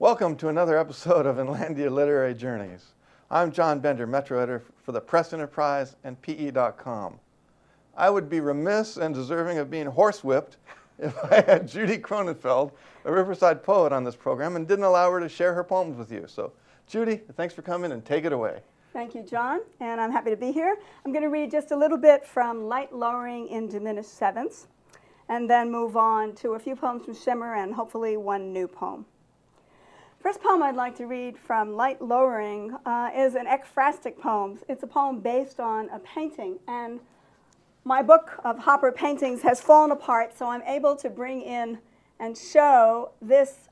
Welcome to another episode of Inlandia Literary Journeys. I'm John Bender, Metro Editor for the Press Enterprise and PE.com. I would be remiss and deserving of being horsewhipped if I had Judy Kronenfeld, a Riverside poet, on this program and didn't allow her to share her poems with you. So, Judy, thanks for coming and take it away. Thank you, John, and I'm happy to be here. I'm going to read just a little bit from Light Lowering in Diminished Sevenths, and then move on to a few poems from Shimmer and hopefully one new poem. First poem I'd like to read from Light Lowering is an ekphrastic poem. It's a poem based on a painting, and my book of Hopper paintings has fallen apart, so I'm able to bring in and show this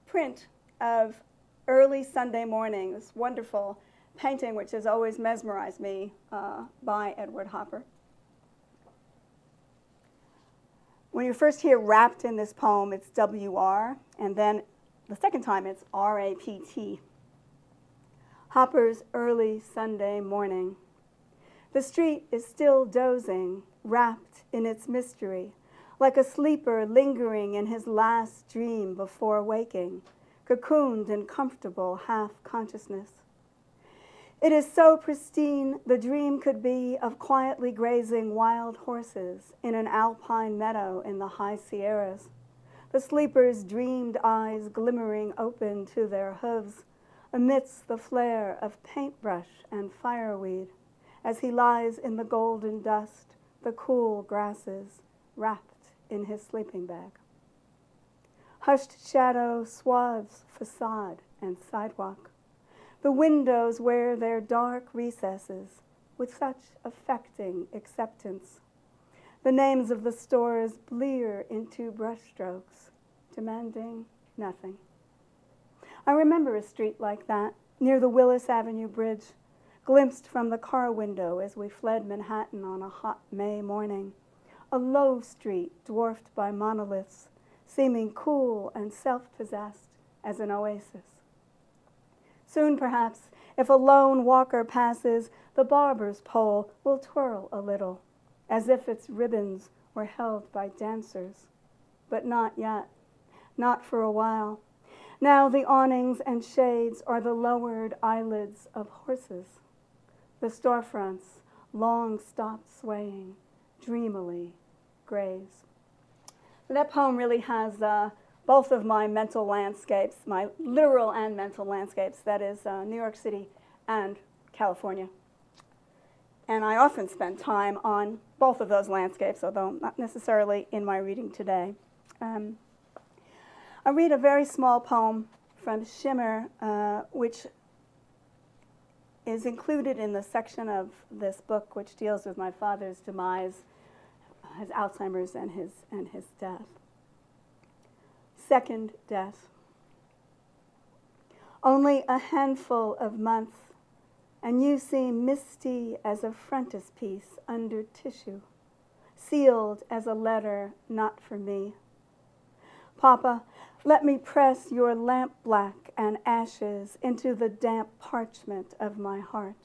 print of Early Sunday Morning, this wonderful painting which has always mesmerized me by Edward Hopper. When you first hear wrapped in this poem, it's W-R, and then the second time it's R-A-P-T. Hopper's Early Sunday Morning. The street is still dozing, wrapped in its mystery, like a sleeper lingering in his last dream before waking, cocooned in comfortable half-consciousness. It is so pristine, the dream could be of quietly grazing wild horses in an alpine meadow in the high Sierras, the sleeper's dreamed eyes glimmering open to their hooves amidst the flare of paintbrush and fireweed as he lies in the golden dust, the cool grasses, wrapped in his sleeping bag. Hushed shadow swathes facade and sidewalk. The windows wear their dark recesses with such affecting acceptance. The names of the stores blear into brushstrokes, demanding nothing. I remember a street like that, near the Willis Avenue Bridge, glimpsed from the car window as we fled Manhattan on a hot May morning. A low street dwarfed by monoliths, seeming cool and self-possessed as an oasis. Soon, perhaps, if a lone walker passes, the barber's pole will twirl a little, as if its ribbons were held by dancers. But not yet, not for a while. Now the awnings and shades are the lowered eyelids of horses. The storefronts, long stopped swaying, dreamily graze. That poem really has both of my mental landscapes, my literal and mental landscapes, that is New York City and California. And I often spend time on both of those landscapes, although not necessarily in my reading today. I read a very small poem from Shimmer, which is included in the section of this book which deals with my father's demise, his Alzheimer's and his death. Second death. Only a handful of months, and you seem misty as a frontispiece under tissue, sealed as a letter not for me. Papa, let me press your lamp black and ashes into the damp parchment of my heart.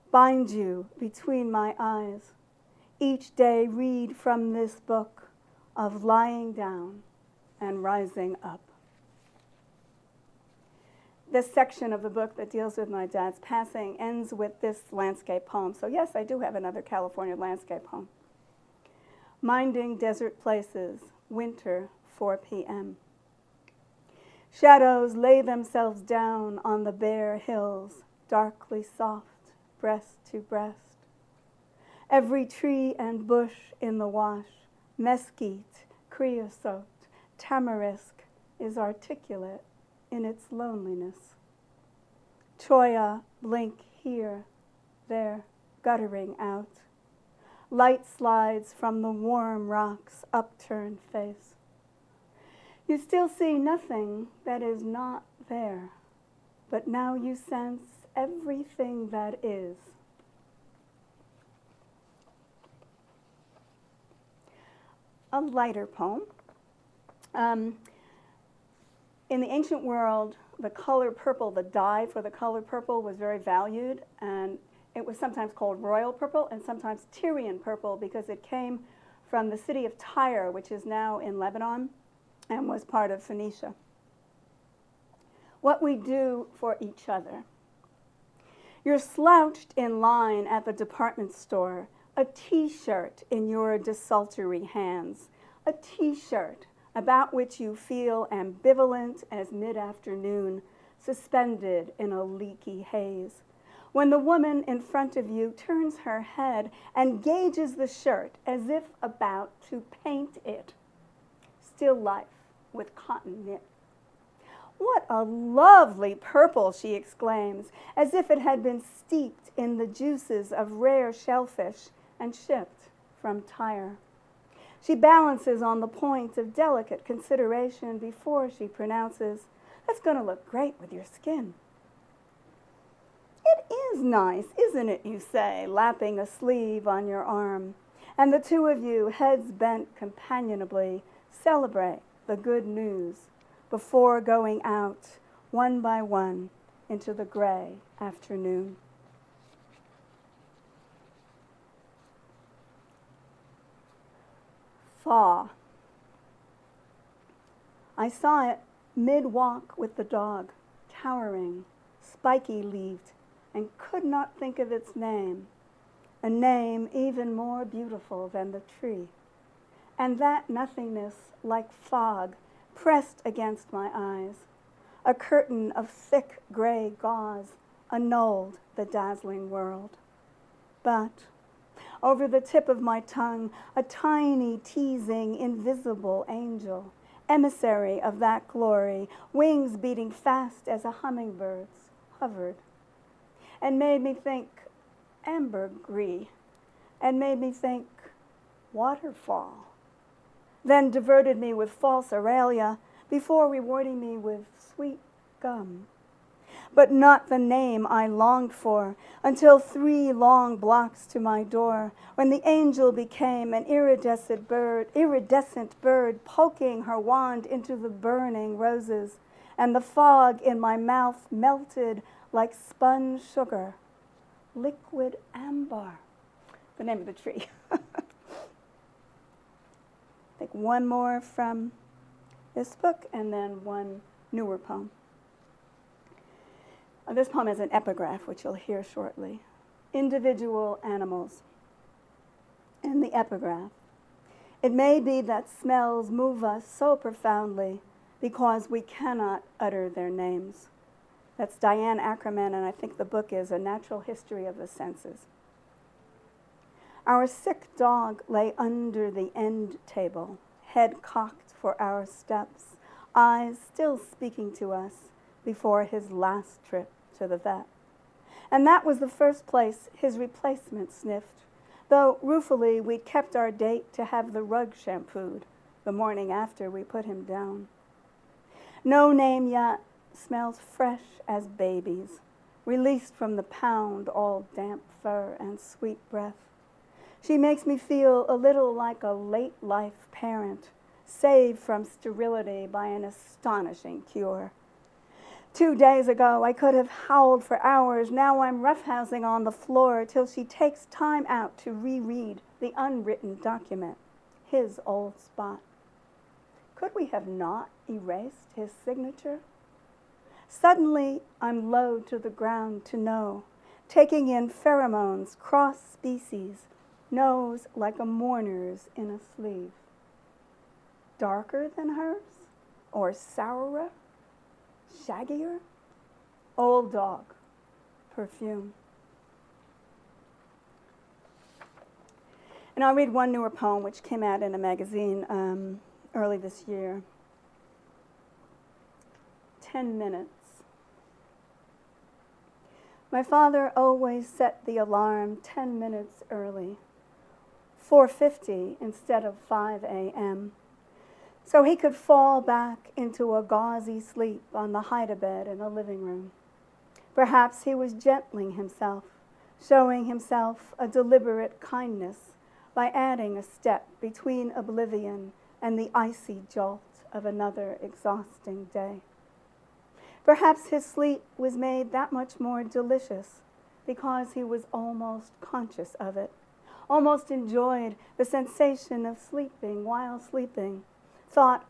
Bind you between my eyes. Each day read from this book of lying down and rising up. This section of the book that deals with my dad's passing ends with this landscape poem. So yes, I do have another California landscape poem. Minding Desert Places, winter, 4 p.m. Shadows lay themselves down on the bare hills, darkly soft, breast to breast. Every tree and bush in the wash, mesquite, creosote, tamarisk, is articulate in its loneliness. Cholla blink here, there, guttering out. Light slides from the warm rock's upturned face. You still see nothing that is not there, but now you sense everything that is. A lighter poem. In the ancient world, the color purple, the dye for the color purple was very valued, and it was sometimes called royal purple and sometimes Tyrian purple because it came from the city of Tyre, which is now in Lebanon and was part of Phoenicia. what we do for each other. You're slouched in line at the department store, a T-shirt in your desultory hands, a T-shirt about which you feel ambivalent as mid-afternoon, suspended in a leaky haze. When the woman in front of you turns her head and gauges the shirt as if about to paint it. Still life with cotton knit. "What a lovely purple," she exclaims, as if it had been steeped in the juices of rare shellfish and shipped from Tyre. She balances on the point of delicate consideration before she pronounces, "That's going to look great with your skin." "It is nice, isn't it," you say, lapping a sleeve on your arm, and the two of you, heads bent companionably, celebrate the good news before going out, one by one, into the gray afternoon. Thaw. I saw it mid-walk with the dog, towering, spiky-leaved, and could not think of its name, a name even more beautiful than the tree. And that nothingness, like fog, pressed against my eyes. A curtain of thick gray gauze annulled the dazzling world. But over the tip of my tongue, a tiny, teasing, invisible angel, emissary of that glory, wings beating fast as a hummingbird's, hovered, and made me think ambergris, and made me think waterfall, then diverted me with false aurelia before rewarding me with sweet gum. But not the name I longed for, until 3 long blocks to my door, when the angel became an iridescent bird poking her wand into the burning roses, and the fog in my mouth melted like spun sugar. Liquid amber, the name of the tree. Take one more from this book and then one newer poem. This poem is an epigraph, which you'll hear shortly. Individual animals. In the epigraph, it may be that smells move us so profoundly because we cannot utter their names. That's Diane Ackerman, and I think the book is A Natural History of the Senses. Our sick dog lay under the end table, head cocked for our steps, eyes still speaking to us before his last trip to the vet. And that was the first place his replacement sniffed, though ruefully we'd kept our date to have the rug shampooed the morning after we put him down. No name yet, smells fresh as babies, released from the pound, all damp fur and sweet breath. She makes me feel a little like a late-life parent, saved from sterility by an astonishing cure. 2 days ago, I could have howled for hours. Now I'm roughhousing on the floor till she takes time out to reread the unwritten document, his old spot. Could we have not erased his signature? Suddenly, I'm low to the ground to know, taking in pheromones, cross-species, nose like a mourner's in a sleeve. Darker than hers? Or sourer? Shaggier? Old dog. Perfume. And I'll read one newer poem which came out in a magazine early this year. 10 minutes. My father always set the alarm 10 minutes early, 4:50 instead of 5 a.m., so he could fall back into a gauzy sleep on the hide-a-bed in the living room. Perhaps he was gentling himself, showing himself a deliberate kindness by adding a step between oblivion and the icy jolt of another exhausting day. Perhaps his sleep was made that much more delicious because he was almost conscious of it, almost enjoyed the sensation of sleeping while sleeping, thought,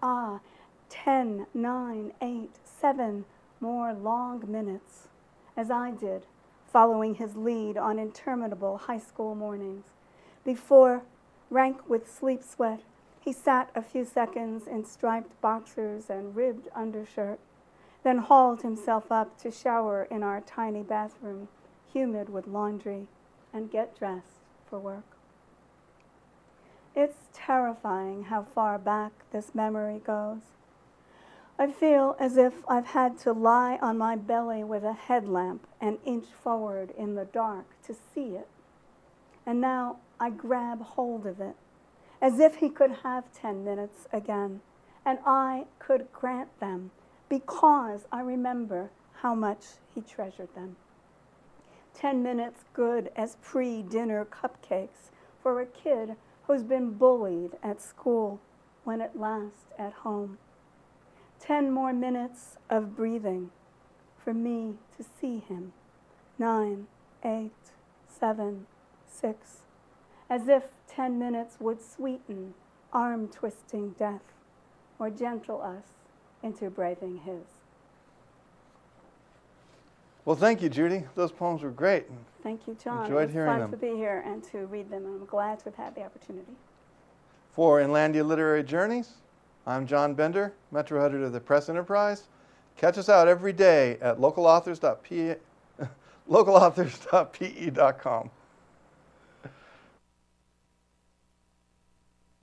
10, 9, 8, 7, more long minutes, as I did, following his lead on interminable high school mornings. Before, rank with sleep sweat, he sat a few seconds in striped boxers and ribbed undershirt, then hauled himself up to shower in our tiny bathroom, humid with laundry, and get dressed for work. It's terrifying how far back this memory goes. I feel as if I've had to lie on my belly with a headlamp and inch forward in the dark to see it. And now I grab hold of it, as if he could have 10 minutes again, and I could grant them because I remember how much he treasured them. 10 minutes good as pre-dinner cupcakes for a kid who's been bullied at school when at last at home. 10 more minutes of breathing for me to see him. 9, 8, 7, 6. As if 10 minutes would sweeten arm-twisting death or gentle us into braving his. Well, thank you, Judy. Those poems were great. Thank you, John. Enjoyed hearing It was them. fun to be here and to read them, and I'm glad to have had the opportunity. For Inlandia Literary Journeys, I'm John Bender, Metro Editor of the Press Enterprise. Catch us out every day at localauthors.pe.com.